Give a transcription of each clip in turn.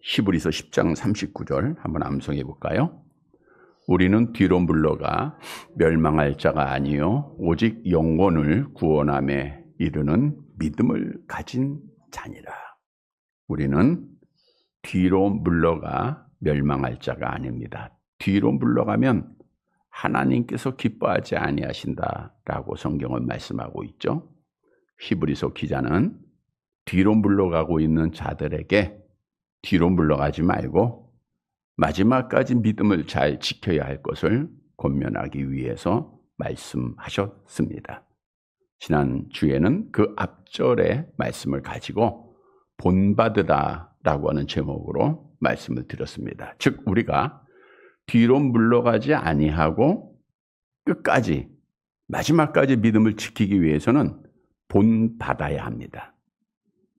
히브리서 10장 39절 한번 암송해 볼까요? 우리는 뒤로 물러가 멸망할 자가 아니요 오직 영혼을 구원함에 이르는 믿음을 가진 자니라. 우리는 뒤로 물러가 멸망할 자가 아닙니다. 뒤로 물러가면 하나님께서 기뻐하지 아니하신다라고 성경은 말씀하고 있죠. 히브리서 기자는 뒤로 물러가고 있는 자들에게 뒤로 물러가지 말고 마지막까지 믿음을 잘 지켜야 할 것을 권면하기 위해서 말씀하셨습니다. 지난 주에는 그 앞절의 말씀을 가지고 본받으다라고 하는 제목으로 말씀을 드렸습니다. 즉 우리가 뒤로 물러가지 아니하고 끝까지 마지막까지 믿음을 지키기 위해서는 본받아야 합니다.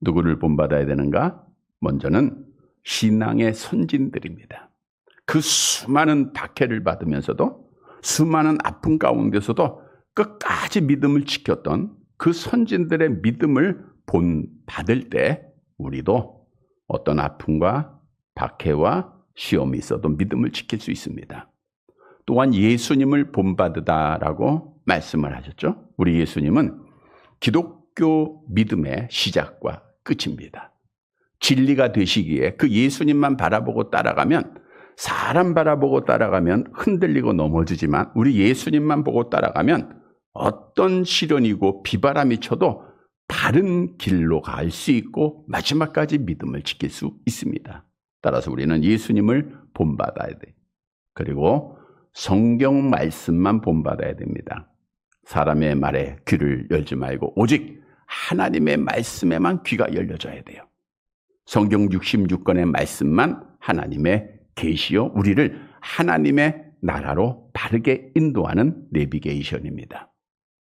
누구를 본받아야 되는가? 먼저는 신앙의 선진들입니다. 그 수많은 박해를 받으면서도 수많은 아픔 가운데서도 끝까지 믿음을 지켰던 그 선진들의 믿음을 본받을 때 우리도 어떤 아픔과 박해와 시험이 있어도 믿음을 지킬 수 있습니다. 또한 예수님을 본받으다라고 말씀을 하셨죠. 우리 예수님은 기독교 믿음의 시작과 끝입니다. 진리가 되시기에 그 예수님만 바라보고 따라가면, 사람 바라보고 따라가면 흔들리고 넘어지지만 우리 예수님만 보고 따라가면 어떤 시련이고 비바람이 쳐도 바른 길로 갈 수 있고 마지막까지 믿음을 지킬 수 있습니다. 따라서 우리는 예수님을 본받아야 돼. 그리고 성경 말씀만 본받아야 됩니다. 사람의 말에 귀를 열지 말고 오직 하나님의 말씀에만 귀가 열려져야 돼요. 성경 66권의 말씀만 하나님의 계시요 우리를 하나님의 나라로 바르게 인도하는 내비게이션입니다.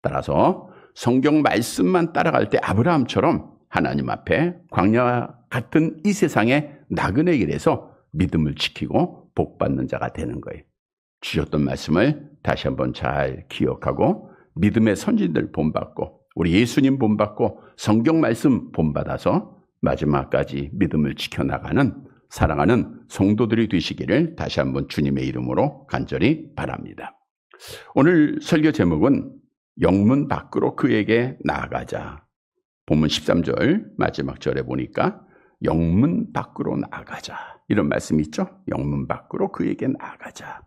따라서 성경 말씀만 따라갈 때 아브라함처럼 하나님 앞에 광야 같은 이 세상의 나그네 길에서 믿음을 지키고 복받는 자가 되는 거예요. 주셨던 말씀을 다시 한번 잘 기억하고 믿음의 선진들 본받고 우리 예수님 본받고 성경 말씀 본받아서 마지막까지 믿음을 지켜나가는 사랑하는 성도들이 되시기를 다시 한번 주님의 이름으로 간절히 바랍니다. 오늘 설교 제목은 영문 밖으로 그에게 나아가자. 본문 13절 마지막 절에 보니까 영문 밖으로 나아가자 이런 말씀이 있죠. 영문 밖으로 그에게 나아가자.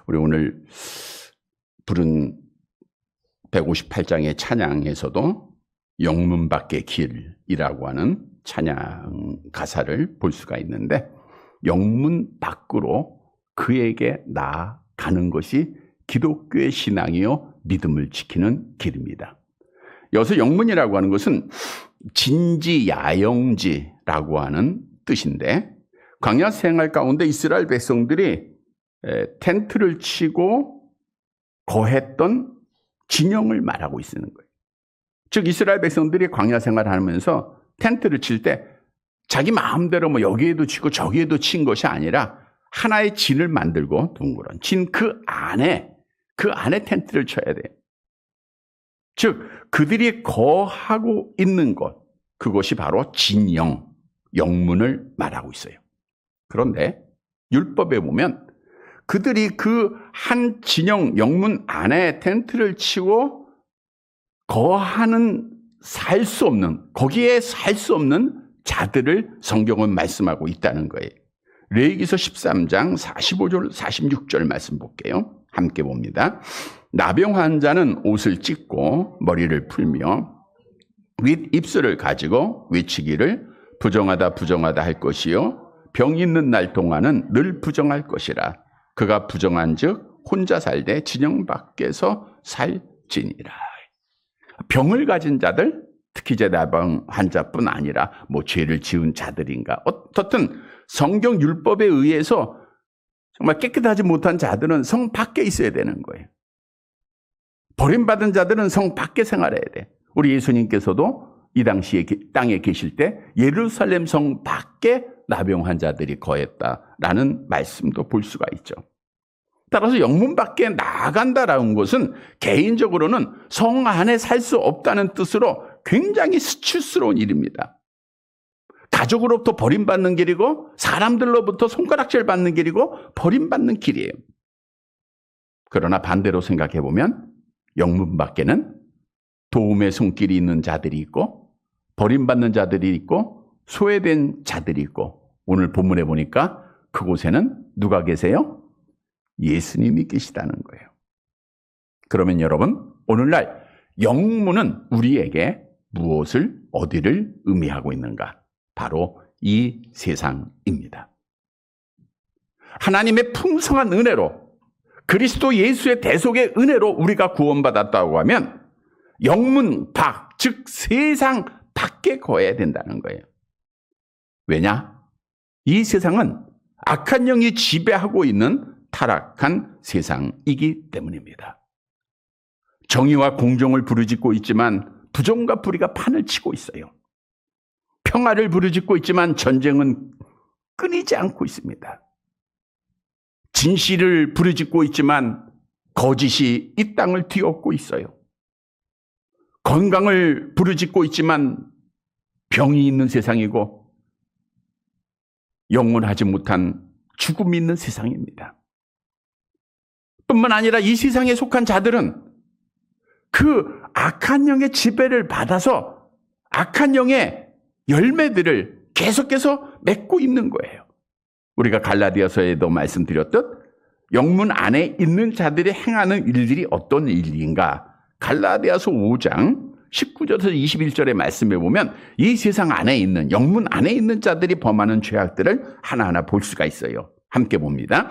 우리 오늘 부른 158장의 찬양에서도 영문 밖의 길이라고 하는 찬양 가사를 볼 수가 있는데 영문 밖으로 그에게 나아가는 것이 기독교의 신앙이요 믿음을 지키는 길입니다. 여기서 영문이라고 하는 것은 진지야영지라고 하는 뜻인데 광야 생활 가운데 이스라엘 백성들이 텐트를 치고 거했던 진영을 말하고 있는 거예요. 즉 이스라엘 백성들이 광야 생활을 하면서 텐트를 칠 때 자기 마음대로 뭐 여기에도 치고 저기에도 친 것이 아니라 하나의 진을 만들고 둥그런 진 그 안에 텐트를 쳐야 돼요. 즉 그들이 거하고 있는 곳, 그것이 바로 진영, 영문을 말하고 있어요. 그런데 율법에 보면 그들이 그 한 진영, 영문 안에 텐트를 치고 거하는 거기에 살 수 없는 자들을 성경은 말씀하고 있다는 거예요. 레위기서 13장 45절 46절 말씀 볼게요. 함께 봅니다. 나병 환자는 옷을 찢고 머리를 풀며 윗입술을 가지고 외치기를 부정하다 할 것이요 병 있는 날 동안은 늘 부정할 것이라. 그가 부정한즉 혼자 살되 진영 밖에서 살지니라. 병을 가진 자들, 특히 이제 나병 환자뿐 아니라 뭐 죄를 지은 자들인가, 어떻든 성경 율법에 의해서 정말 깨끗하지 못한 자들은 성 밖에 있어야 되는 거예요. 버림받은 자들은 성 밖에 생활해야 돼. 우리 예수님께서도 이 당시에 땅에 계실 때 예루살렘 성 밖에 나병 환자들이 거했다라는 말씀도 볼 수가 있죠. 따라서 영문 밖에 나간다라는 것은 개인적으로는 성 안에 살 수 없다는 뜻으로 굉장히 수치스러운 일입니다. 가족으로부터 버림받는 길이고 사람들로부터 손가락질 받는 길이고 버림받는 길이에요. 그러나 반대로 생각해 보면 영문 밖에는 도움의 손길이 있는 자들이 있고 버림받는 자들이 있고 소외된 자들이 있고 오늘 본문에 보니까 그곳에는 누가 계세요? 예수님이 계시다는 거예요. 그러면 여러분, 오늘날 영문은 우리에게 무엇을, 어디를 의미하고 있는가? 바로 이 세상입니다. 하나님의 풍성한 은혜로 그리스도 예수의 대속의 은혜로 우리가 구원받았다고 하면 영문 밖, 즉 세상 밖에 거해야 된다는 거예요. 왜냐? 이 세상은 악한 영이 지배하고 있는 타락한 세상이기 때문입니다. 정의와 공정을 부르짖고 있지만 부정과 불의가 판을 치고 있어요. 평화를 부르짖고 있지만 전쟁은 끊이지 않고 있습니다. 진실을 부르짖고 있지만 거짓이 이 땅을 뒤엎고 있어요. 건강을 부르짖고 있지만 병이 있는 세상이고 영원하지 못한 죽음이 있는 세상입니다. 뿐만 아니라 이 세상에 속한 자들은 그 악한 영의 지배를 받아서 악한 영의 열매들을 계속해서 맺고 있는 거예요. 우리가 갈라디아서에도 말씀드렸듯 영문 안에 있는 자들이 행하는 일들이 어떤 일인가? 갈라디아서 5장 19절에서 21절의 말씀에 보면 이 세상 안에 있는, 영문 안에 있는 자들이 범하는 죄악들을 하나하나 볼 수가 있어요. 함께 봅니다.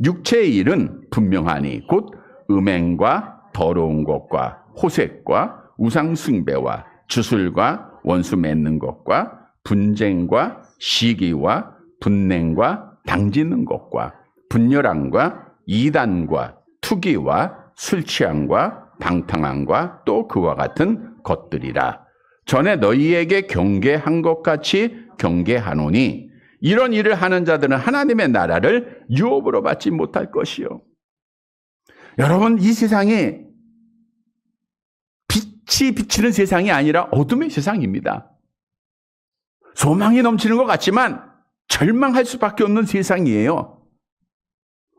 육체의 일은 분명하니 곧 음행과 더러운 것과 호색과 우상숭배와 주술과 원수 맺는 것과 분쟁과 시기와 분냉과 당지는 것과 분열함과 이단과 투기와 술취함과 방탕함과 또 그와 같은 것들이라. 전에 너희에게 경계한 것 같이 경계하노니 이런 일을 하는 자들은 하나님의 나라를 유업으로 받지 못할 것이요. 여러분, 이 세상이 빛이 비치는 세상이 아니라 어둠의 세상입니다. 소망이 넘치는 것 같지만 절망할 수밖에 없는 세상이에요.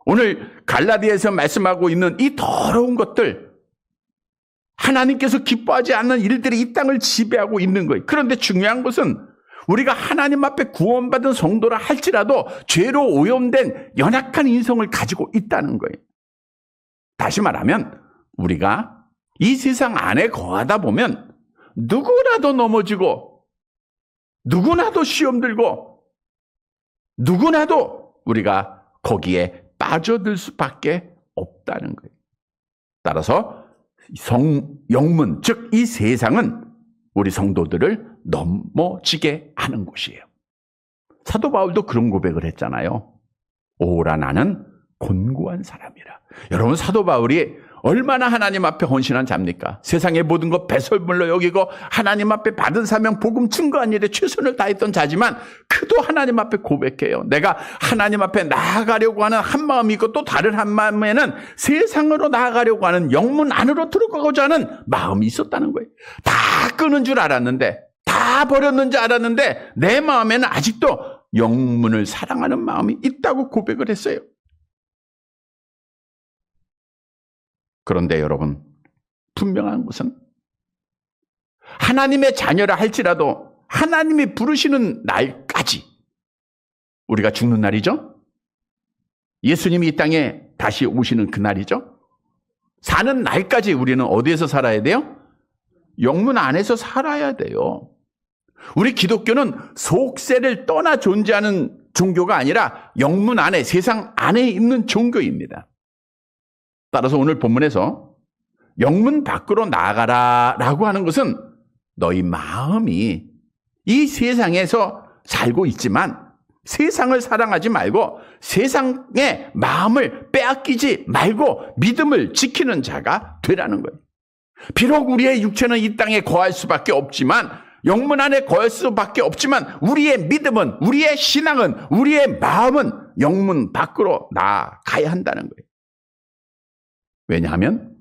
오늘 갈라디아에서 말씀하고 있는 이 더러운 것들, 하나님께서 기뻐하지 않는 일들이 이 땅을 지배하고 있는 거예요. 그런데 중요한 것은 우리가 하나님 앞에 구원받은 성도라 할지라도 죄로 오염된 연약한 인성을 가지고 있다는 거예요. 다시 말하면 우리가 이 세상 안에 거하다 보면 누구라도 넘어지고 누구나도 시험 들고 누구나도 우리가 거기에 빠져들 수밖에 없다는 거예요. 따라서 영문, 즉 이 세상은 우리 성도들을 넘어지게 하는 곳이에요. 사도 바울도 그런 고백을 했잖아요. 오라 나는 곤고한 사람이라. 여러분, 사도 바울이 얼마나 하나님 앞에 헌신한 자입니까? 세상의 모든 것 배설물로 여기고 하나님 앞에 받은 사명 복음 증거한 일에 최선을 다했던 자지만 그도 하나님 앞에 고백해요. 내가 하나님 앞에 나아가려고 하는 한 마음이 있고 또 다른 한 마음에는 세상으로 나아가려고 하는 영문 안으로 들어가고자 하는 마음이 있었다는 거예요. 다 끄는 줄 알았는데, 다 버렸는 줄 알았는데 내 마음에는 아직도 영문을 사랑하는 마음이 있다고 고백을 했어요. 그런데 여러분, 분명한 것은 하나님의 자녀라 할지라도 하나님이 부르시는 날까지 우리가 죽는 날이죠. 예수님이 이 땅에 다시 오시는 그 날이죠. 사는 날까지 우리는 어디에서 살아야 돼요? 영문 안에서 살아야 돼요. 우리 기독교는 속세를 떠나 존재하는 종교가 아니라 영문 안에, 세상 안에 있는 종교입니다. 따라서 오늘 본문에서 영문 밖으로 나가라라고 하는 것은 너희 마음이 이 세상에서 살고 있지만 세상을 사랑하지 말고 세상의 마음을 빼앗기지 말고 믿음을 지키는 자가 되라는 거예요. 비록 우리의 육체는 이 땅에 거할 수밖에 없지만, 영문 안에 거할 수밖에 없지만 우리의 믿음은, 우리의 신앙은, 우리의 마음은 영문 밖으로 나가야 한다는 거예요. 왜냐하면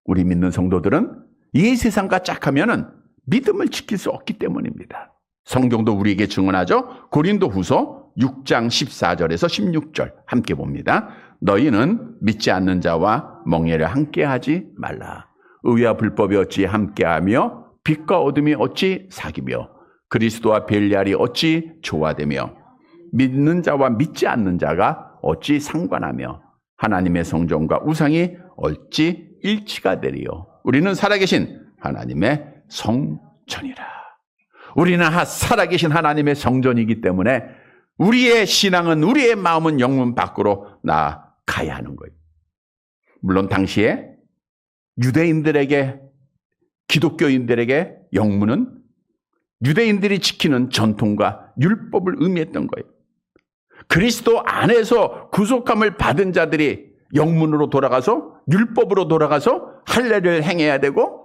우리 믿는 성도들은 이 세상과 짝하면은 믿음을 지킬 수 없기 때문입니다. 성경도 우리에게 증언하죠. 고린도후서 6장 14절에서 16절 함께 봅니다. 너희는 믿지 않는 자와 멍에를 함께하지 말라. 의와 불법이 어찌 함께하며 빛과 어둠이 어찌 사귀며 그리스도와 벨리알이 어찌 조화되며 믿는 자와 믿지 않는 자가 어찌 상관하며 하나님의 성전과 우상이 어찌 일치가 되리요. 우리는 살아계신 하나님의 성전이라. 우리는 살아계신 하나님의 성전이기 때문에 우리의 신앙은, 우리의 마음은 영문 밖으로 나아가야 하는 거예요. 물론 당시에 유대인들에게, 기독교인들에게 영문은 유대인들이 지키는 전통과 율법을 의미했던 거예요. 그리스도 안에서 구속함을 받은 자들이 영문으로 돌아가서, 율법으로 돌아가서 할례를 행해야 되고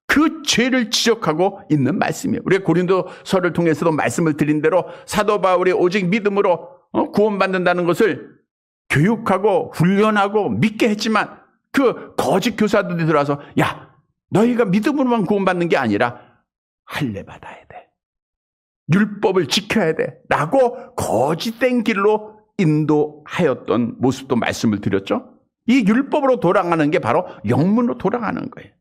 그 죄를 지적하고 있는 말씀이에요. 우리가 고린도서를 통해서도 말씀을 드린 대로 사도 바울이 오직 믿음으로 구원받는다는 것을 교육하고 훈련하고 믿게 했지만 그 거짓 교사들이 들어와서 야, 너희가 믿음으로만 구원받는 게 아니라 할례 받아야 돼. 율법을 지켜야 돼. 라고 거짓된 길로 인도하였던 모습도 말씀을 드렸죠. 이 율법으로 돌아가는 게 바로 영문으로 돌아가는 거예요.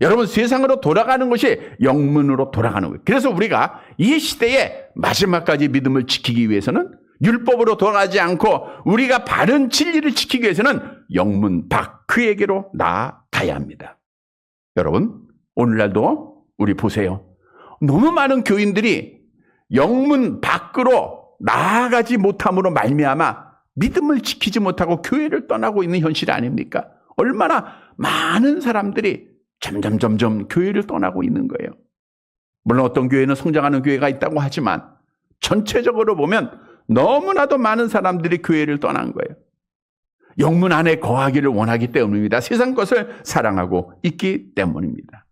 여러분, 세상으로 돌아가는 것이 영문으로 돌아가는 거예요. 그래서 우리가 이 시대에 마지막까지 믿음을 지키기 위해서는 율법으로 돌아가지 않고 우리가 바른 진리를 지키기 위해서는 영문 밖 그에게로 나아가야 합니다. 여러분, 오늘날도 우리 보세요. 너무 많은 교인들이 영문 밖으로 나아가지 못함으로 말미암아 믿음을 지키지 못하고 교회를 떠나고 있는 현실 아닙니까? 얼마나 많은 사람들이 점점 교회를 떠나고 있는 거예요. 물론 어떤 교회는 성장하는 교회가 있다고 하지만 전체적으로 보면 너무나도 많은 사람들이 교회를 떠난 거예요. 영문 안에 거하기를 원하기 때문입니다. 세상 것을 사랑하고 있기 때문입니다.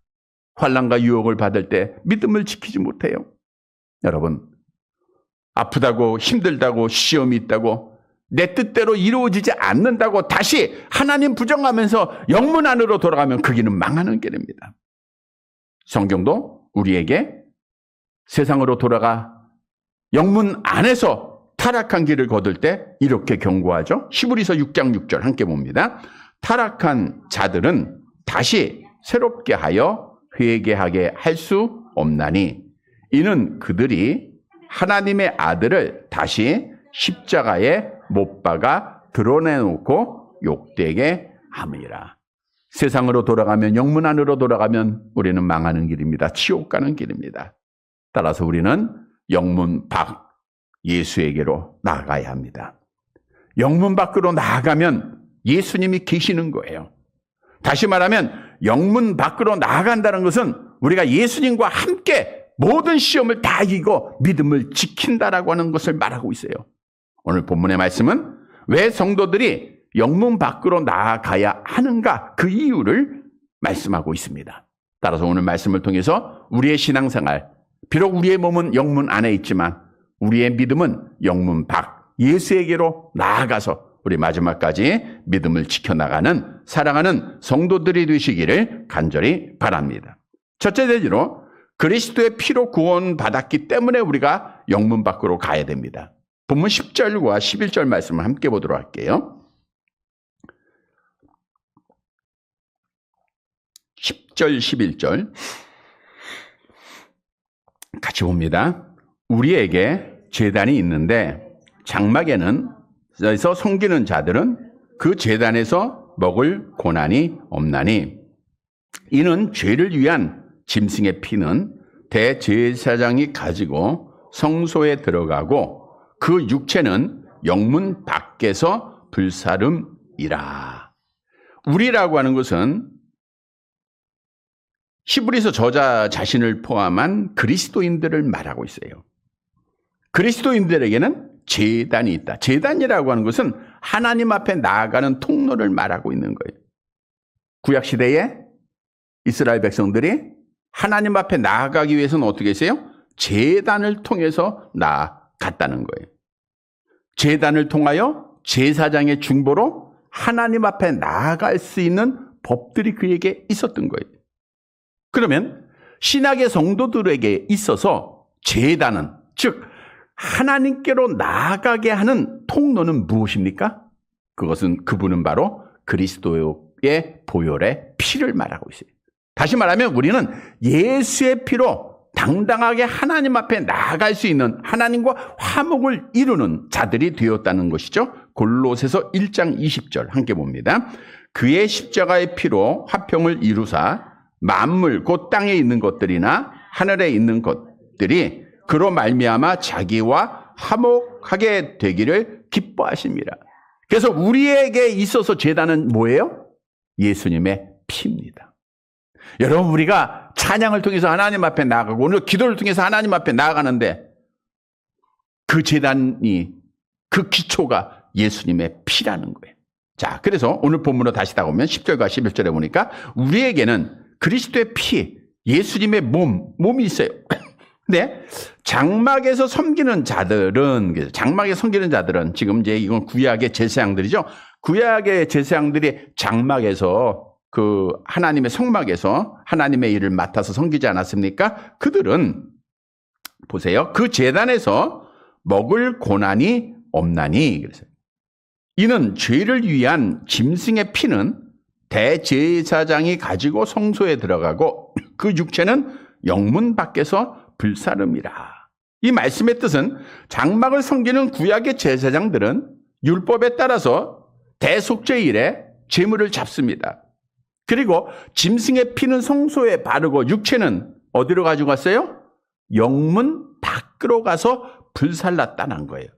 환난과 유혹을 받을 때 믿음을 지키지 못해요. 여러분, 아프다고 힘들다고 시험이 있다고 내 뜻대로 이루어지지 않는다고 다시 하나님 부정하면서 영문 안으로 돌아가면 그 길은 망하는 길입니다. 성경도 우리에게 세상으로 돌아가 영문 안에서 타락한 길을 거둘 때 이렇게 경고하죠. 히브리서 6장 6절 함께 봅니다. 타락한 자들은 다시 새롭게 하여 회개하게 할 수 없나니 이는 그들이 하나님의 아들을 다시 십자가에 못 박아 드러내놓고 욕되게 함이라. 세상으로 돌아가면, 영문 안으로 돌아가면 우리는 망하는 길입니다. 지옥 가는 길입니다. 따라서 우리는 영문 밖 예수에게로 나아가야 합니다. 영문 밖으로 나아가면 예수님이 계시는 거예요. 다시 말하면 영문 밖으로 나아간다는 것은 우리가 예수님과 함께 모든 시험을 다 이기고 믿음을 지킨다라고 하는 것을 말하고 있어요. 오늘 본문의 말씀은 왜 성도들이 영문 밖으로 나아가야 하는가, 그 이유를 말씀하고 있습니다. 따라서 오늘 말씀을 통해서 우리의 신앙생활, 비록 우리의 몸은 영문 안에 있지만 우리의 믿음은 영문 밖 예수에게로 나아가서 우리 마지막까지 믿음을 지켜나가는 사랑하는 성도들이 되시기를 간절히 바랍니다. 첫째 대지로 그리스도의 피로 구원받았기 때문에 우리가 영문 밖으로 가야 됩니다. 본문 10절과 11절 말씀을 함께 보도록 할게요. 10절, 11절 같이 봅니다. 우리에게 제단이 있는데 장막에는 에서 섬기는 자들은 그 제단에서 먹을 고난이 없나니 이는 죄를 위한 짐승의 피는 대제사장이 가지고 성소에 들어가고 그 육체는 영문 밖에서 불사름이라. 우리라고 하는 것은 히브리서 저자 자신을 포함한 그리스도인들을 말하고 있어요. 그리스도인들에게는 제단이 있다. 제단이라고 하는 것은 하나님 앞에 나아가는 통로를 말하고 있는 거예요. 구약시대에 이스라엘 백성들이 하나님 앞에 나아가기 위해서는 어떻게 했어요? 제단을 통해서 나아갔다는 거예요. 제단을 통하여 제사장의 중보로 하나님 앞에 나아갈 수 있는 법들이 그에게 있었던 거예요. 그러면 신약의 성도들에게 있어서 제단은, 즉 하나님께로 나아가게 하는 통로는 무엇입니까? 그분은 바로 그리스도의 보혈의 피를 말하고 있어요. 다시 말하면 우리는 예수의 피로 당당하게 하나님 앞에 나아갈 수 있는, 하나님과 화목을 이루는 자들이 되었다는 것이죠. 골로새서 1장 20절 함께 봅니다. 그의 십자가의 피로 화평을 이루사 만물 곧 땅에 있는 것들이나 하늘에 있는 것들이 그로 말미암아 자기와 화목하게 되기를 기뻐하십니다. 그래서 우리에게 있어서 제단은 뭐예요? 예수님의 피입니다. 여러분, 우리가 찬양을 통해서 하나님 앞에 나아가고 오늘 기도를 통해서 하나님 앞에 나아가는데 그 제단이, 그 기초가 예수님의 피라는 거예요. 자, 그래서 오늘 본문으로 다시 나오면 10절과 11절에 보니까 우리에게는 그리스도의 피, 예수님의 몸이 있어요. 근데 장막에서 섬기는 자들은 지금 이제 이건 구약의 제사장들이죠. 구약의 제사장들이 장막에서 그 하나님의 성막에서 하나님의 일을 맡아서 섬기지 않았습니까? 그들은 보세요. 그 제단에서 먹을 고난이 없나니. 그래서 이는 죄를 위한 짐승의 피는 대제사장이 가지고 성소에 들어가고 그 육체는 영문 밖에서 불사름이라. 이 말씀의 뜻은 장막을 섬기는 구약의 제사장들은 율법에 따라서 대속죄일에 제물을 잡습니다. 그리고 짐승의 피는 성소에 바르고 육체는 어디로 가지고 갔어요? 영문 밖으로 가서 불살랐다는 거예요.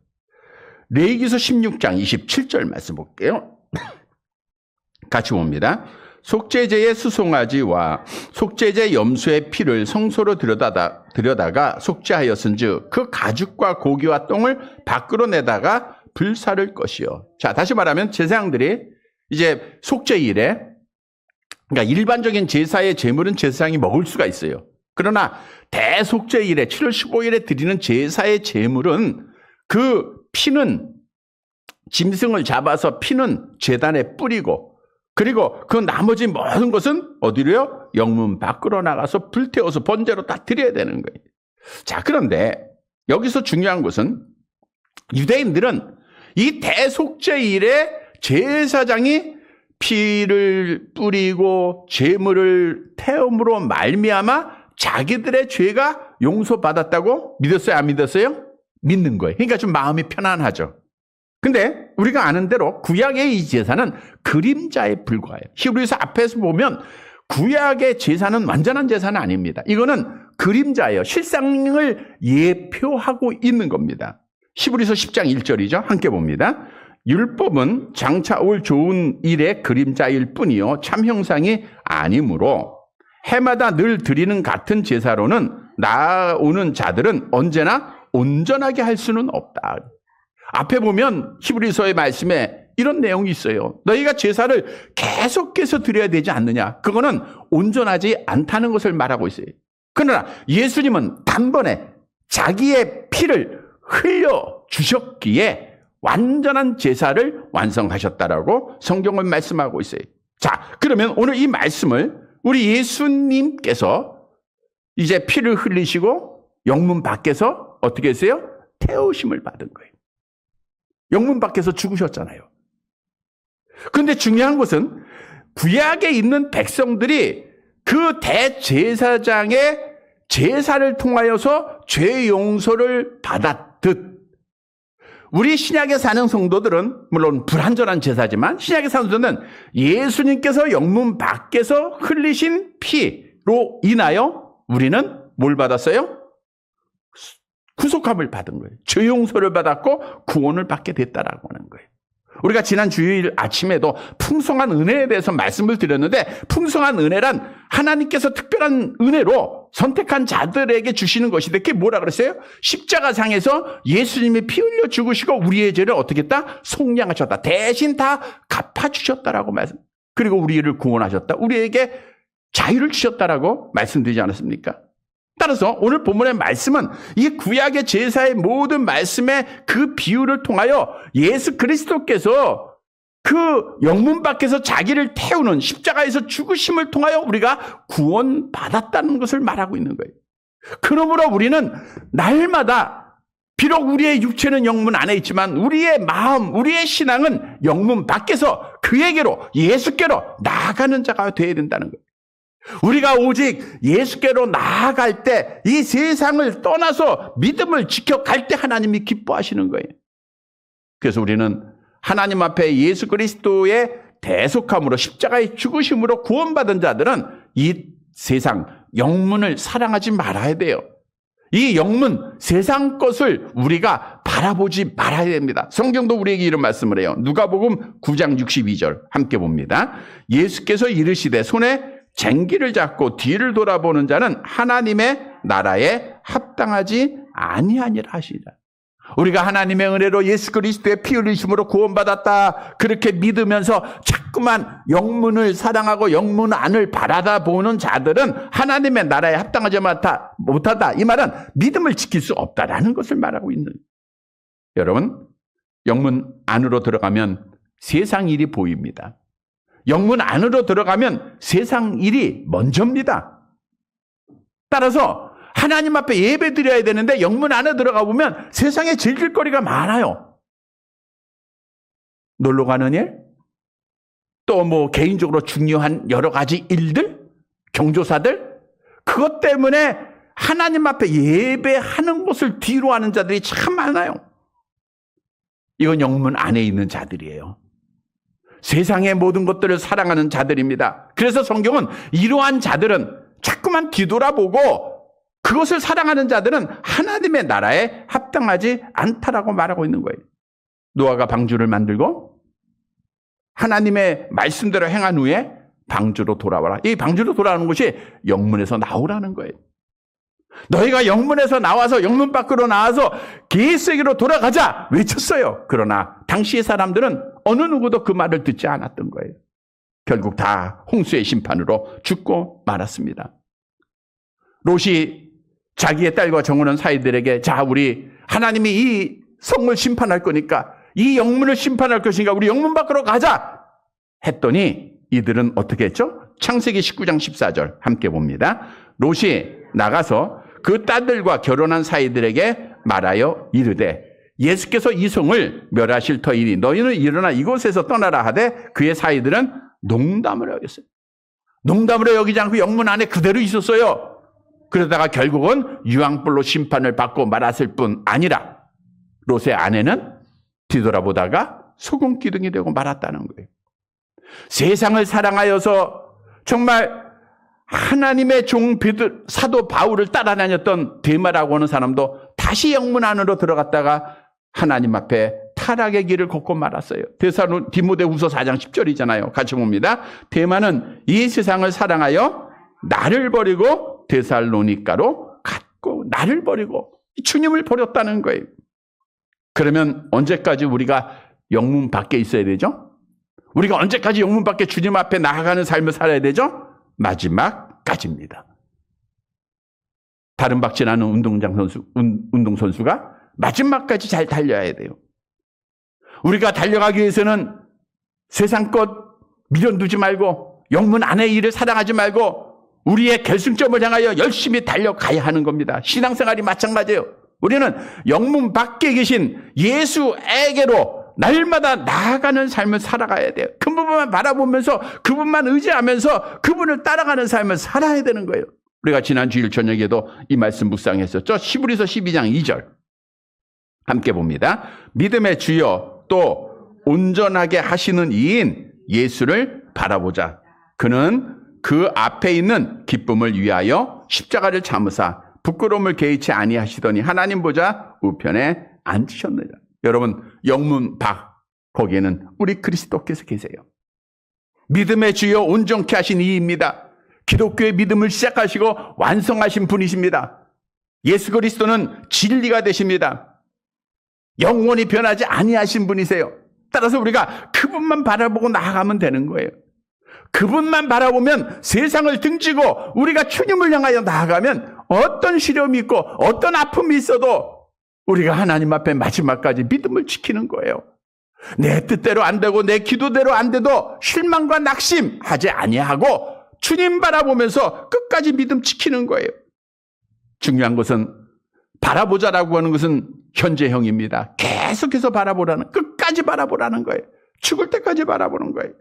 레위기서 16장 27절 말씀 볼게요. 같이 봅니다. 속죄제의 수송아지와 속죄제 염소의 피를 성소로 들여다가 속죄하였은즉 그 가죽과 고기와 똥을 밖으로 내다가 불사를 것이요. 자, 다시 말하면 제사장들이 이제 속죄일에, 그러니까 일반적인 제사의 제물은 제사장이 먹을 수가 있어요. 그러나 대속죄일에 7월 15일에 드리는 제사의 제물은 그 피는 짐승을 잡아서 피는 제단에 뿌리고 그리고 그 나머지 모든 것은 어디로요? 영문 밖으로 나가서 불태워서 번제로 다 드려야 되는 거예요. 자, 그런데 여기서 중요한 것은 유대인들은 이 대속죄일에 제사장이 피를 뿌리고 제물을 태움으로 말미암아 자기들의 죄가 용서받았다고 믿었어요? 안 믿었어요? 믿는 거예요. 그러니까 좀 마음이 편안하죠. 근데 우리가 아는 대로 구약의 이 제사는 그림자에 불과해요. 히브리서 앞에서 보면 구약의 제사는 완전한 제사는 아닙니다. 이거는 그림자예요. 실상을 예표하고 있는 겁니다. 히브리서 10장 1절이죠. 함께 봅니다. 율법은 장차 올 좋은 일의 그림자일 뿐이요 참 형상이 아니므로 해마다 늘 드리는 같은 제사로는 나아오는 자들은 언제나 온전하게 할 수는 없다. 앞에 보면 히브리서의 말씀에 이런 내용이 있어요. 너희가 제사를 계속해서 드려야 되지 않느냐. 그거는 온전하지 않다는 것을 말하고 있어요. 그러나 예수님은 단번에 자기의 피를 흘려 주셨기에 완전한 제사를 완성하셨다라고 성경은 말씀하고 있어요. 자, 그러면 오늘 이 말씀을 우리 예수님께서 이제 피를 흘리시고 영문 밖에서 어떻게 했어요? 태우심을 받은 거예요. 영문 밖에서 죽으셨잖아요. 그런데 중요한 것은 구약에 있는 백성들이 그 대제사장의 제사를 통하여서 죄 용서를 받았듯 우리 신약에 사는 성도들은 물론 불완전한 제사지만 신약에 사는 성도는 예수님께서 영문 밖에서 흘리신 피로 인하여 우리는 뭘 받았어요? 구속함을 받은 거예요. 죄 용서를 받았고 구원을 받게 됐다라고 하는 거예요. 우리가 지난 주일 아침에도 풍성한 은혜에 대해서 말씀을 드렸는데 풍성한 은혜란 하나님께서 특별한 은혜로 선택한 자들에게 주시는 것인데 그게 뭐라 그랬어요? 십자가상에서 예수님이 피 흘려 죽으시고 우리의 죄를 어떻게 했다? 속량하셨다. 대신 다 갚아주셨다라고 말씀. 그리고 우리를 구원하셨다. 우리에게 자유를 주셨다라고 말씀드리지 않았습니까? 따라서 오늘 본문의 말씀은 이 구약의 제사의 모든 말씀의 그 비유를 통하여 예수 그리스도께서 그 영문 밖에서 자기를 태우는 십자가에서 죽으심을 통하여 우리가 구원받았다는 것을 말하고 있는 거예요. 그러므로 우리는 날마다 비록 우리의 육체는 영문 안에 있지만 우리의 마음, 우리의 신앙은 영문 밖에서 그에게로, 예수께로 나아가는 자가 되어야 된다는 거예요. 우리가 오직 예수께로 나아갈 때, 이 세상을 떠나서 믿음을 지켜갈 때 하나님이 기뻐하시는 거예요. 그래서 우리는 하나님 앞에 예수 그리스도의 대속함으로, 십자가의 죽으심으로 구원받은 자들은 이 세상 영문을 사랑하지 말아야 돼요. 이 영문, 세상 것을 우리가 바라보지 말아야 됩니다. 성경도 우리에게 이런 말씀을 해요. 누가복음 9장 62절 함께 봅니다. 예수께서 이르시되 손에 쟁기를 잡고 뒤를 돌아보는 자는 하나님의 나라에 합당하지 아니하니라 하시라. 우리가 하나님의 은혜로 예수 그리스도의 피 흘리심으로 구원받았다, 그렇게 믿으면서 자꾸만 영문을 사랑하고 영문 안을 바라다보는 자들은 하나님의 나라에 합당하지 못하다. 이 말은 믿음을 지킬 수 없다라는 것을 말하고 있는 거예요. 여러분, 영문 안으로 들어가면 세상 일이 보입니다. 영문 안으로 들어가면 세상 일이 먼저입니다. 따라서 하나님 앞에 예배 드려야 되는데 영문 안에 들어가 보면 세상에 즐길거리가 많아요. 놀러 가는 일, 또 뭐 개인적으로 중요한 여러 가지 일들, 경조사들, 그것 때문에 하나님 앞에 예배하는 것을 뒤로 하는 자들이 참 많아요. 이건 영문 안에 있는 자들이에요. 세상의 모든 것들을 사랑하는 자들입니다. 그래서 성경은 이러한 자들은 자꾸만 뒤돌아보고 그것을 사랑하는 자들은 하나님의 나라에 합당하지 않다라고 말하고 있는 거예요. 노아가 방주를 만들고 하나님의 말씀대로 행한 후에 방주로 돌아와라. 이 방주로 돌아오는 것이 영문에서 나오라는 거예요. 너희가 영문에서 나와서 영문 밖으로 나와서 계획세계로 돌아가자 외쳤어요. 그러나 당시의 사람들은 어느 누구도 그 말을 듣지 않았던 거예요. 결국 다 홍수의 심판으로 죽고 말았습니다. 롯이 자기의 딸과 정혼한 사이들에게, 자, 우리 하나님이 이 성을 심판할 거니까, 이 영문을 심판할 것이니까 우리 영문 밖으로 가자 했더니 이들은 어떻게 했죠? 창세기 19장 14절 함께 봅니다. 롯이 나가서 그 딸들과 결혼한 사이들에게 말하여 이르되 예수께서 이 성을 멸하실 터이니 너희는 일어나 이곳에서 떠나라 하되 그의 사이들은 농담을 여겼어요. 농담으로 여기지 않고 영문 안에 그대로 있었어요. 그러다가 결국은 유황불로 심판을 받고 말았을 뿐 아니라 롯의 아내는 뒤돌아보다가 소금 기둥이 되고 말았다는 거예요. 세상을 사랑하여서 정말 하나님의 종 사도 바울을 따라다녔던 데마라고 하는 사람도 다시 영문 안으로 들어갔다가 하나님 앞에 타락의 길을 걷고 말았어요. 디모데후서 4장 10절이잖아요. 같이 봅니다. 데마는 이 세상을 사랑하여 나를 버리고 데살로니가로 갔고, 나를 버리고 주님을 버렸다는 거예요. 그러면 언제까지 우리가 영문 밖에 있어야 되죠? 우리가 언제까지 영문 밖에 주님 앞에 나아가는 삶을 살아야 되죠? 마지막까지입니다. 다른 박진하는 운동선수가 마지막까지 잘 달려야 돼요. 우리가 달려가기 위해서는 세상 것 미련두지 말고 영문 안의 일을 사랑하지 말고 우리의 결승점을 향하여 열심히 달려가야 하는 겁니다. 신앙생활이 마찬가지예요. 우리는 영문 밖에 계신 예수에게로 날마다 나아가는 삶을 살아가야 돼요. 그분만 바라보면서 그분만 의지하면서 그분을 따라가는 삶을 살아야 되는 거예요. 우리가 지난 주일 저녁에도 이 말씀 묵상했었죠. 히브리서 12장 2절 함께 봅니다. 믿음의 주여 또 온전하게 하시는 이인 예수를 바라보자. 그는 그 앞에 있는 기쁨을 위하여 십자가를 참으사 부끄러움을 개의치 아니하시더니 하나님 보좌 우편에 앉으셨느니라. 여러분, 영문 밖 거기에는 우리 그리스도께서 계세요. 믿음의 주여 온전케 하신 이입니다. 기독교의 믿음을 시작하시고 완성하신 분이십니다. 예수 그리스도는 진리가 되십니다. 영원히 변하지 아니하신 분이세요. 따라서 우리가 그분만 바라보고 나아가면 되는 거예요. 그분만 바라보면 세상을 등지고 우리가 주님을 향하여 나아가면 어떤 시련이 있고 어떤 아픔이 있어도 우리가 하나님 앞에 마지막까지 믿음을 지키는 거예요. 내 뜻대로 안 되고 내 기도대로 안 돼도 실망과 낙심하지 아니하고 주님 바라보면서 끝까지 믿음 지키는 거예요. 중요한 것은 바라보자라고 하는 것은 현재형입니다. 계속해서 바라보라는, 끝까지 바라보라는 거예요. 죽을 때까지 바라보는 거예요.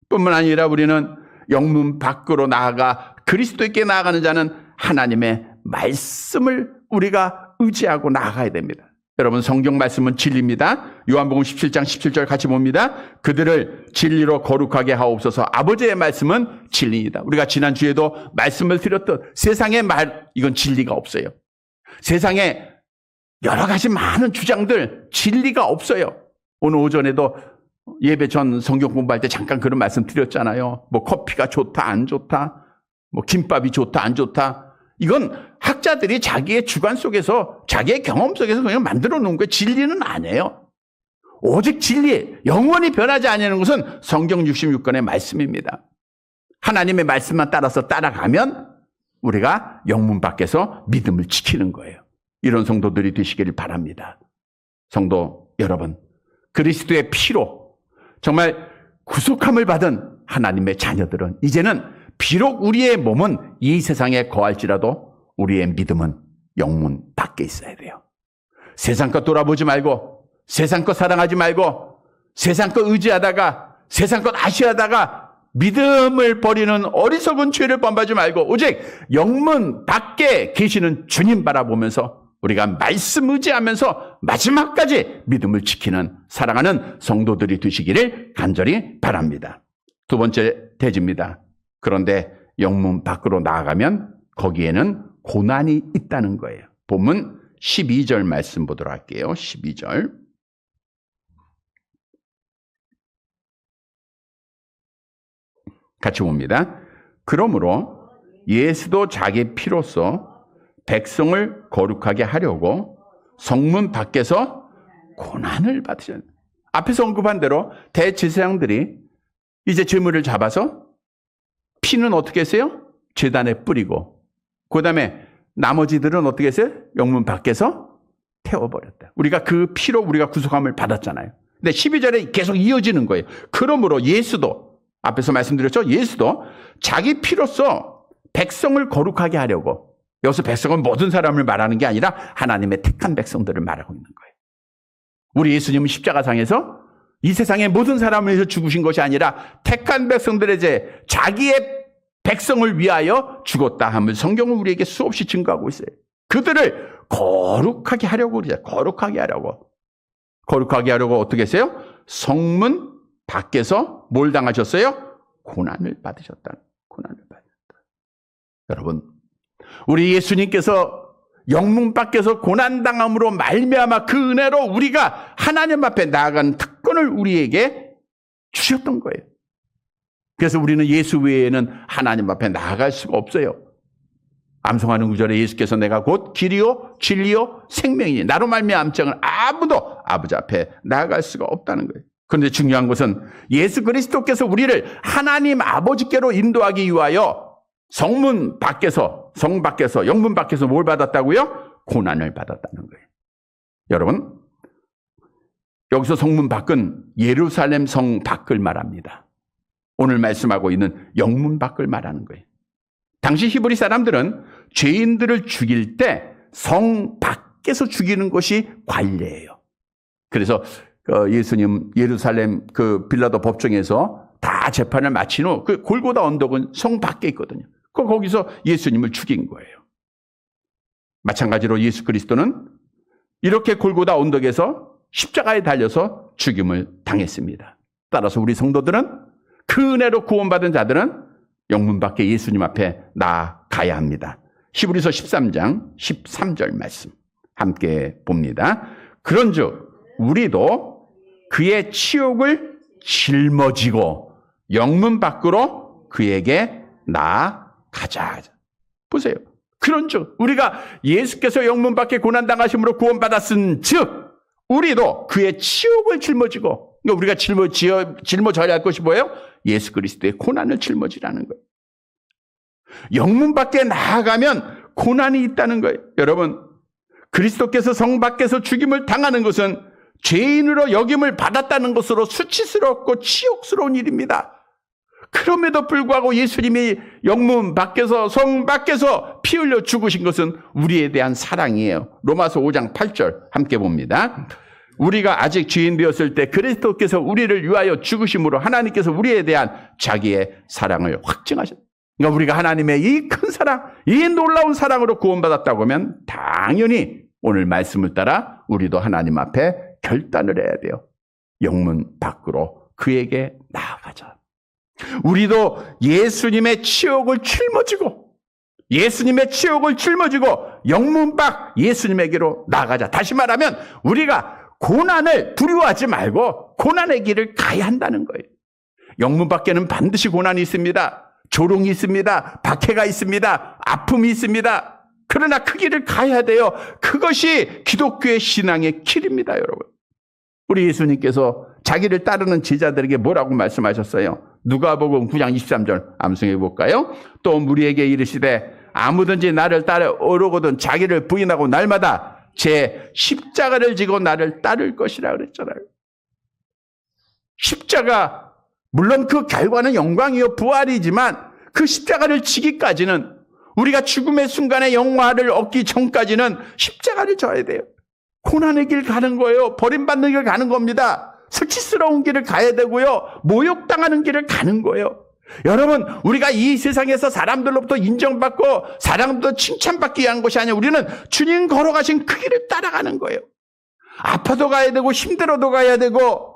뿐만 아니라 우리는 영문 밖으로 나아가 그리스도께 나아가는 자는 하나님의 말씀을 우리가 의지하고 나아가야 됩니다. 여러분, 성경 말씀은 진리입니다. 요한복음 17장 17절 같이 봅니다. 그들을 진리로 거룩하게 하옵소서. 아버지의 말씀은 진리이다. 우리가 지난주에도 말씀을 드렸던 세상의 말, 이건 진리가 없어요. 세상에 여러 가지 많은 주장들, 진리가 없어요. 오늘 오전에도 예배 전 성경 공부할 때 잠깐 그런 말씀 드렸잖아요. 뭐 커피가 좋다, 안 좋다, 뭐 김밥이 좋다, 안 좋다. 이건 학자들이 자기의 주관 속에서, 자기의 경험 속에서 그냥 만들어 놓은 거예요. 진리는 아니에요. 오직 진리, 영원히 변하지 않는 것은 성경 66권의 말씀입니다. 하나님의 말씀만 따라서 따라가면 우리가 영문 밖에서 믿음을 지키는 거예요. 이런 성도들이 되시기를 바랍니다. 성도 여러분, 그리스도의 피로 정말 구속함을 받은 하나님의 자녀들은 이제는 비록 우리의 몸은 이 세상에 거할지라도 우리의 믿음은 영문 밖에 있어야 돼요. 세상 것 돌아보지 말고, 세상 것 사랑하지 말고, 세상 것 의지하다가, 세상 것 아쉬하다가 믿음을 버리는 어리석은 죄를 범하지 말고 오직 영문 밖에 계시는 주님 바라보면서 우리가 말씀 의지하면서 마지막까지 믿음을 지키는 사랑하는 성도들이 되시기를 간절히 바랍니다. 두 번째 대지입니다. 그런데 영문 밖으로 나아가면 거기에는 고난이 있다는 거예요. 본문 12절 말씀 보도록 할게요. 12절. 같이 봅니다. 그러므로 예수도 자기 피로써 백성을 거룩하게 하려고 성문 밖에서 고난을 받으셨습니다. 앞에서 언급한 대로 대제사장들이 이제 제물을 잡아서 피는 어떻게 했어요? 제단에 뿌리고, 그 다음에 나머지들은 어떻게 했어요? 영문 밖에서 태워버렸다. 우리가 그 피로 우리가 구속함을 받았잖아요. 근데 12절에 계속 이어지는 거예요. 그러므로 예수도, 앞에서 말씀드렸죠? 예수도 자기 피로써 백성을 거룩하게 하려고, 여기서 백성은 모든 사람을 말하는 게 아니라 하나님의 택한 백성들을 말하고 있는 거예요. 우리 예수님은 십자가상에서 이 세상의 모든 사람을 위해서 죽으신 것이 아니라 택한 백성들의 죄, 자기의 백성을 위하여 죽었다 함을 성경은 우리에게 수없이 증거하고 있어요. 그들을 거룩하게 하려고 그러죠. 거룩하게 하려고. 거룩하게 하려고 어떻게 했어요? 성문 밖에서 뭘 당하셨어요? 고난을 받으셨다. 고난을 받으셨다. 여러분, 우리 예수님께서 영문 밖에서 고난당함으로 말미암아 그 은혜로 우리가 하나님 앞에 나아가는 특권을 우리에게 주셨던 거예요. 그래서 우리는 예수 외에는 하나님 앞에 나아갈 수가 없어요. 암송하는 구절에 예수께서 내가 곧 길이요 진리요 생명이니 나로 말미암자는 아무도 아버지 앞에 나아갈 수가 없다는 거예요. 그런데 중요한 것은 예수 그리스도께서 우리를 하나님 아버지께로 인도하기 위하여 성문 밖에서, 성 밖에서, 영문 밖에서 뭘 받았다고요? 고난을 받았다는 거예요. 여러분, 여기서 성문 밖은 예루살렘 성 밖을 말합니다. 오늘 말씀하고 있는 영문 밖을 말하는 거예요. 당시 히브리 사람들은 죄인들을 죽일 때 성 밖에서 죽이는 것이 관례예요. 그래서 예수님 예루살렘 그 빌라도 법정에서 다 재판을 마친 후 그 골고다 언덕은 성 밖에 있거든요. 거기서 예수님을 죽인 거예요. 마찬가지로 예수 그리스도는 이렇게 골고다 언덕에서 십자가에 달려서 죽임을 당했습니다. 따라서 우리 성도들은 그 은혜로 구원받은 자들은 영문 밖에 예수님 앞에 나아가야 합니다. 히브리서 13장 13절 말씀 함께 봅니다. 그런즉 우리도 그의 치욕을 짊어지고 영문 밖으로 그에게 나아가자. 보세요. 그런즉 우리가 예수께서 영문 밖에 고난당하심으로 구원받았은 즉 우리도 그의 치욕을 짊어지고, 그러니까 우리가 짊어져야 할 것이 뭐예요? 예수 그리스도의 고난을 짊어지라는 거예요. 영문 밖에 나아가면 고난이 있다는 거예요. 여러분, 그리스도께서 성 밖에서 죽임을 당하는 것은 죄인으로 여김을 받았다는 것으로 수치스럽고 치욕스러운 일입니다. 그럼에도 불구하고 예수님이 영문 밖에서, 성 밖에서 피 흘려 죽으신 것은 우리에 대한 사랑이에요. 로마서 5장 8절 함께 봅니다. 우리가 아직 죄인 되었을 때 그리스도께서 우리를 위하여 죽으심으로 하나님께서 우리에 대한 자기의 사랑을 확증하셨다. 그러니까 우리가 하나님의 이 큰 사랑, 이 놀라운 사랑으로 구원받았다고 하면 당연히 오늘 말씀을 따라 우리도 하나님 앞에 결단을 해야 돼요. 영문 밖으로 그에게 나아가자. 우리도 예수님의 치욕을 짊어지고 영문 밖 예수님에게로 나아가자. 다시 말하면 우리가 고난을 두려워하지 말고 고난의 길을 가야 한다는 거예요. 영문 밖에는 반드시 고난이 있습니다. 조롱이 있습니다. 박해가 있습니다. 아픔이 있습니다. 그러나 그 길을 가야 돼요. 그것이 기독교의 신앙의 길입니다, 여러분. 우리 예수님께서 자기를 따르는 제자들에게 뭐라고 말씀하셨어요? 누가복음 9장 23절 암송해 볼까요? 또 우리에게 이르시되 아무든지 나를 따라 오르거든 자기를 부인하고 날마다 제 십자가를 지고 나를 따를 것이라 그랬잖아요. 십자가, 물론 그 결과는 영광이요 부활이지만 그 십자가를 지기까지는, 우리가 죽음의 순간에 영화를 얻기 전까지는 십자가를 져야 돼요. 고난의 길 가는 거예요. 버림받는 길 가는 겁니다. 수치스러운 길을 가야 되고요. 모욕당하는 길을 가는 거예요. 여러분, 우리가 이 세상에서 사람들로부터 인정받고 사람들로부터 칭찬받기 위한 것이 아니라 우리는 주님 걸어가신 그 길을 따라가는 거예요. 아파도 가야 되고 힘들어도 가야 되고,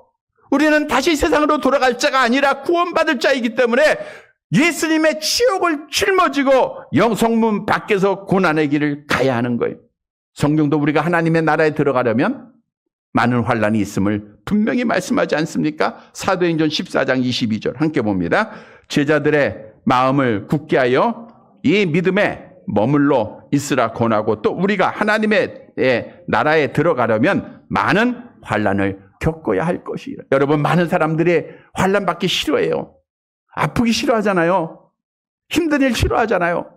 우리는 다시 세상으로 돌아갈 자가 아니라 구원받을 자이기 때문에 예수님의 치욕을 짊어지고 영성문 밖에서 고난의 길을 가야 하는 거예요. 성경도 우리가 하나님의 나라에 들어가려면 많은 환난이 있음을 분명히 말씀하지 않습니까? 사도행전 14장 22절 함께 봅니다. 제자들의 마음을 굳게 하여 이 믿음에 머물러 있으라 권하고, 또 우리가 하나님의 나라에 들어가려면 많은 환난을 겪어야 할 것이라. 여러분, 많은 사람들이 환난 받기 싫어해요. 아프기 싫어하잖아요. 힘든 일 싫어하잖아요.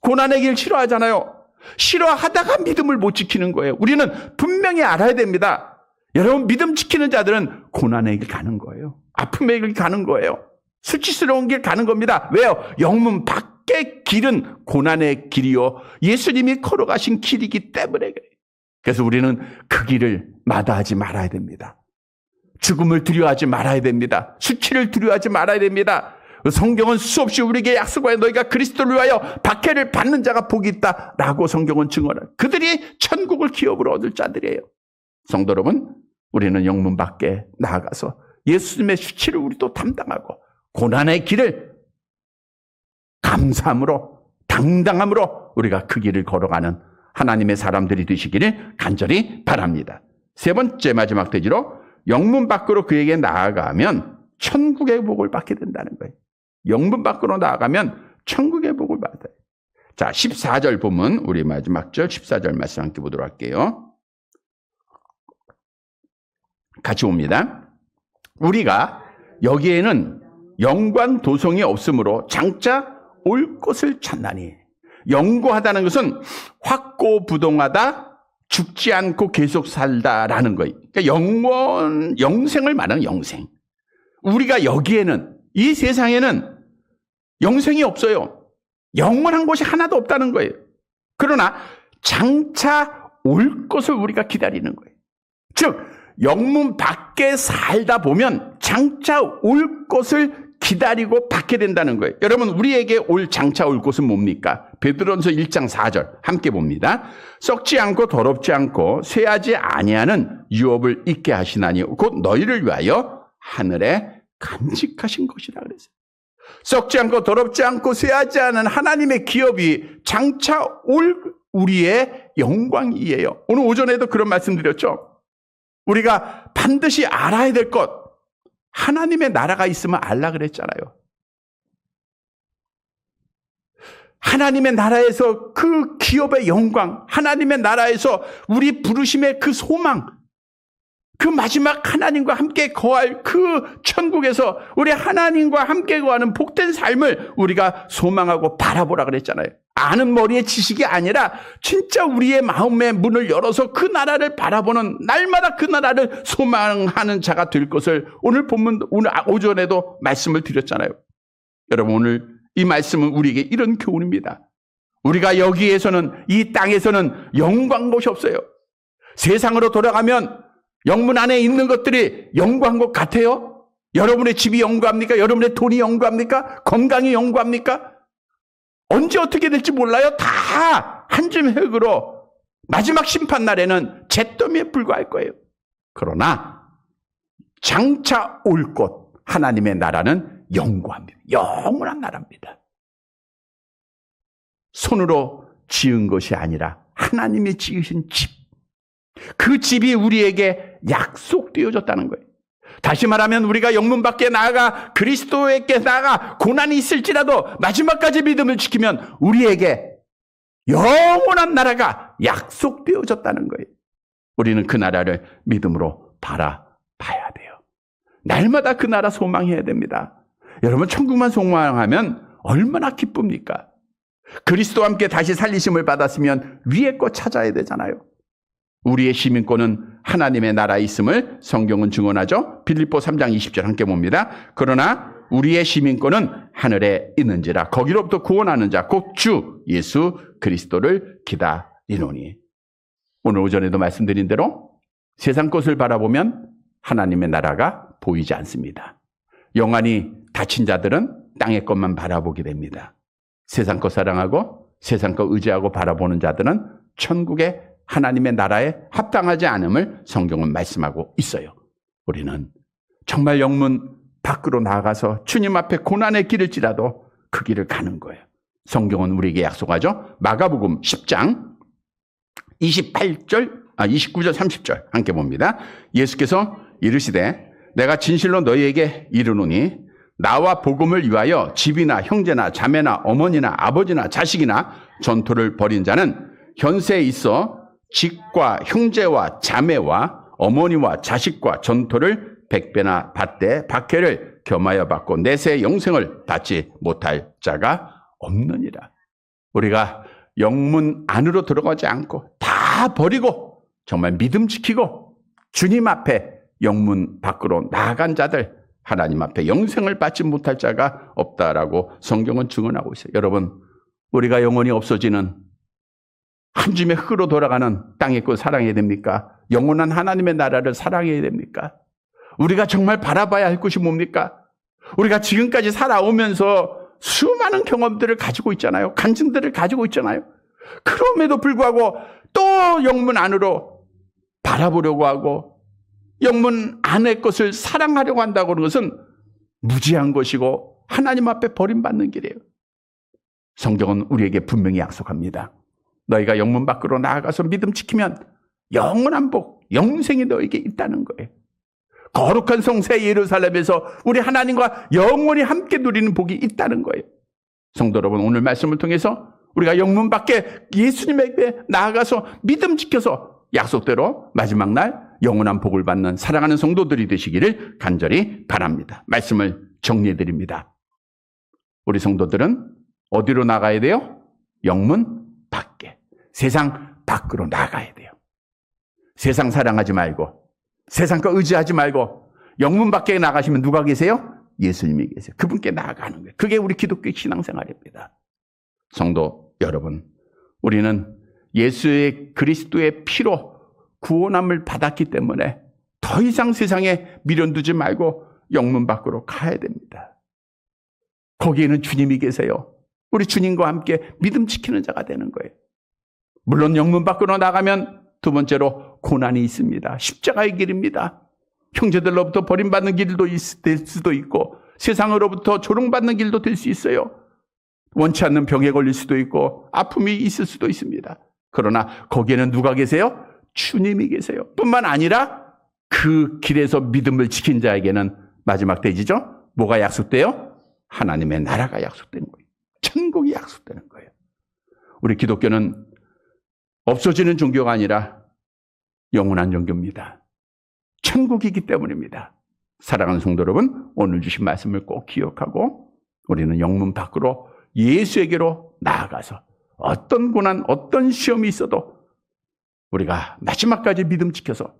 고난의 길 싫어하잖아요. 싫어하다가 믿음을 못 지키는 거예요. 우리는 분명히 알아야 됩니다. 여러분, 믿음 지키는 자들은 고난의 길 가는 거예요. 아픔의 길 가는 거예요. 수치스러운 길 가는 겁니다. 왜요? 영문 밖의 길은 고난의 길이요, 예수님이 걸어가신 길이기 때문에 그래요. 그래서 우리는 그 길을 마다하지 말아야 됩니다. 죽음을 두려워하지 말아야 됩니다. 수치를 두려워하지 말아야 됩니다. 성경은 수없이 우리에게 약속하여 너희가 그리스도를 위하여 박해를 받는 자가 복이 있다라고 성경은 증언해요. 그들이 천국을 기업으로 얻을 자들이에요. 성도 여러분, 우리는 영문 밖에 나아가서 예수님의 수치를 우리도 담당하고 고난의 길을 감사함으로, 당당함으로 우리가 그 길을 걸어가는 하나님의 사람들이 되시기를 간절히 바랍니다. 세 번째 마지막 대지로 영문 밖으로 그에게 나아가면 천국의 복을 받게 된다는 거예요. 영문 밖으로 나아가면 천국의 복을 받아요. 자, 14절 보면 우리 마지막 절 14절 말씀 함께 보도록 할게요. 같이 봅니다. 우리가 여기에는 영관 도성이 없으므로 장차 올 것을 찾나니. 영구하다는 것은 확고부동하다, 죽지 않고 계속 살다라는 거예요. 그러니까 영생을 말하는 영생. 우리가 여기에는, 이 세상에는 영생이 없어요. 영원한 곳이 하나도 없다는 거예요. 그러나 장차 올 것을 우리가 기다리는 거예요. 즉, 영문 밖에 살다 보면 장차 올 것을 기다리고 받게 된다는 거예요. 여러분, 우리에게 장차 올 것은 뭡니까? 베드로전서 1장 4절 함께 봅니다. 썩지 않고 더럽지 않고 쇠하지 아니하는 유업을 있게 하시나니 곧 너희를 위하여 하늘에 간직하신 것이라 그랬어요. 썩지 않고 더럽지 않고 쇠하지 않은 하나님의 기업이 장차 올 우리의 영광이에요. 오늘 오전에도 그런 말씀 드렸죠. 우리가 반드시 알아야 될 것, 하나님의 나라가 있으면 알라 그랬잖아요. 하나님의 나라에서 그 기업의 영광, 하나님의 나라에서 우리 부르심의 그 소망, 그 마지막 하나님과 함께 거할 그 천국에서 우리 하나님과 함께 거하는 복된 삶을 우리가 소망하고 바라보라 그랬잖아요. 아는 머리의 지식이 아니라 진짜 우리의 마음의 문을 열어서 그 나라를 바라보는, 날마다 그 나라를 소망하는 자가 될 것을 오늘 본문, 오늘 오전에도 말씀을 드렸잖아요. 여러분, 오늘 이 말씀은 우리에게 이런 교훈입니다. 우리가 여기에서는, 이 땅에서는 영광한 것이 없어요. 세상으로 돌아가면 영문 안에 있는 것들이 영광한 것 같아요? 여러분의 집이 영광합니까? 여러분의 돈이 영광합니까? 건강이 영광합니까? 언제 어떻게 될지 몰라요. 다 한 줌 흙으로 마지막 심판 날에는 잿더미에 불과할 거예요. 그러나 장차 올 곳 하나님의 나라는 영구합니다. 영원한 나라입니다. 손으로 지은 것이 아니라 하나님이 지으신 집, 그 집이 우리에게 약속되어졌다는 거예요. 다시 말하면 우리가 영문 밖에 나아가 그리스도에게 나아가 고난이 있을지라도 마지막까지 믿음을 지키면 우리에게 영원한 나라가 약속되어졌다는 거예요. 우리는 그 나라를 믿음으로 바라봐야 돼요. 날마다 그 나라 소망해야 됩니다. 여러분, 천국만 소망하면 얼마나 기쁩니까? 그리스도와 함께 다시 살리심을 받았으면 위의 것 찾아야 되잖아요. 우리의 시민권은 하나님의 나라에 있음을 성경은 증언하죠. 빌립보 3장 20절 함께 봅니다. 그러나 우리의 시민권은 하늘에 있는지라 거기로부터 구원하는 자 곧 주 예수 그리스도를 기다리노니. 오늘 오전에도 말씀드린 대로 세상 것을 바라보면 하나님의 나라가 보이지 않습니다. 영안이 닫힌 자들은 땅의 것만 바라보게 됩니다. 세상 것 사랑하고 세상 것 의지하고 바라보는 자들은 천국의 하나님의 나라에 합당하지 않음을 성경은 말씀하고 있어요. 우리는 정말 영문 밖으로 나아가서 주님 앞에 고난의 길일지라도 그 길을 가는 거예요. 성경은 우리에게 약속하죠. 마가복음 10장 29절 30절 함께 봅니다. 예수께서 이르시되 내가 진실로 너희에게 이르노니 나와 복음을 위하여 집이나 형제나 자매나 어머니나 아버지나 자식이나 전토를 벌인 자는 현세에 있어 직과 형제와 자매와 어머니와 자식과 전토를 100배나 받되 박해를 겸하여 받고 내세 영생을 받지 못할 자가 없느니라. 우리가 영문 안으로 들어가지 않고 다 버리고 정말 믿음 지키고 주님 앞에 영문 밖으로 나아간 자들, 하나님 앞에 영생을 받지 못할 자가 없다라고 성경은 증언하고 있어요. 여러분, 우리가 영원히 없어지는 한 줌의 흙으로 돌아가는 땅의 것 사랑해야 됩니까? 영원한 하나님의 나라를 사랑해야 됩니까? 우리가 정말 바라봐야 할 것이 뭡니까? 우리가 지금까지 살아오면서 수많은 경험들을 가지고 있잖아요. 간증들을 가지고 있잖아요. 그럼에도 불구하고 또 영문 안으로 바라보려고 하고 영문 안의 것을 사랑하려고 한다고 하는 것은 무지한 것이고 하나님 앞에 버림받는 길이에요. 성경은 우리에게 분명히 약속합니다. 너희가 영문 밖으로 나아가서 믿음 지키면 영원한 복, 영생이 너에게 있다는 거예요. 거룩한 성세 예루살렘에서 우리 하나님과 영원히 함께 누리는 복이 있다는 거예요. 성도 여러분, 오늘 말씀을 통해서 우리가 영문 밖에 예수님에게 나아가서 믿음 지켜서 약속대로 마지막 날 영원한 복을 받는 사랑하는 성도들이 되시기를 간절히 바랍니다. 말씀을 정리해 드립니다. 우리 성도들은 어디로 나가야 돼요? 영문 밖에. 세상 밖으로 나가야 돼요. 세상 사랑하지 말고 세상 거 의지하지 말고 영문 밖에 나가시면 누가 계세요? 예수님이 계세요. 그분께 나아가는 거예요. 그게 우리 기독교 신앙생활입니다. 성도 여러분, 우리는 예수의 그리스도의 피로 구원함을 받았기 때문에 더 이상 세상에 미련 두지 말고 영문 밖으로 가야 됩니다. 거기에는 주님이 계세요. 우리 주님과 함께 믿음 지키는 자가 되는 거예요. 물론 영문 밖으로 나가면 두 번째로 고난이 있습니다. 십자가의 길입니다. 형제들로부터 버림받는 길도 될 수도 있고 세상으로부터 조롱받는 길도 될 수 있어요. 원치 않는 병에 걸릴 수도 있고 아픔이 있을 수도 있습니다. 그러나 거기에는 누가 계세요? 주님이 계세요. 뿐만 아니라 그 길에서 믿음을 지킨 자에게는 마지막 대지죠. 뭐가 약속돼요? 하나님의 나라가 약속되는 거예요. 천국이 약속되는 거예요. 우리 기독교는 없어지는 종교가 아니라 영원한 종교입니다. 천국이기 때문입니다. 사랑하는 성도 여러분, 오늘 주신 말씀을 꼭 기억하고 우리는 영문 밖으로 예수에게로 나아가서 어떤 고난, 어떤 시험이 있어도 우리가 마지막까지 믿음 지켜서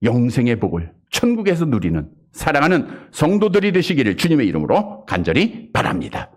영생의 복을 천국에서 누리는 사랑하는 성도들이 되시기를 주님의 이름으로 간절히 바랍니다.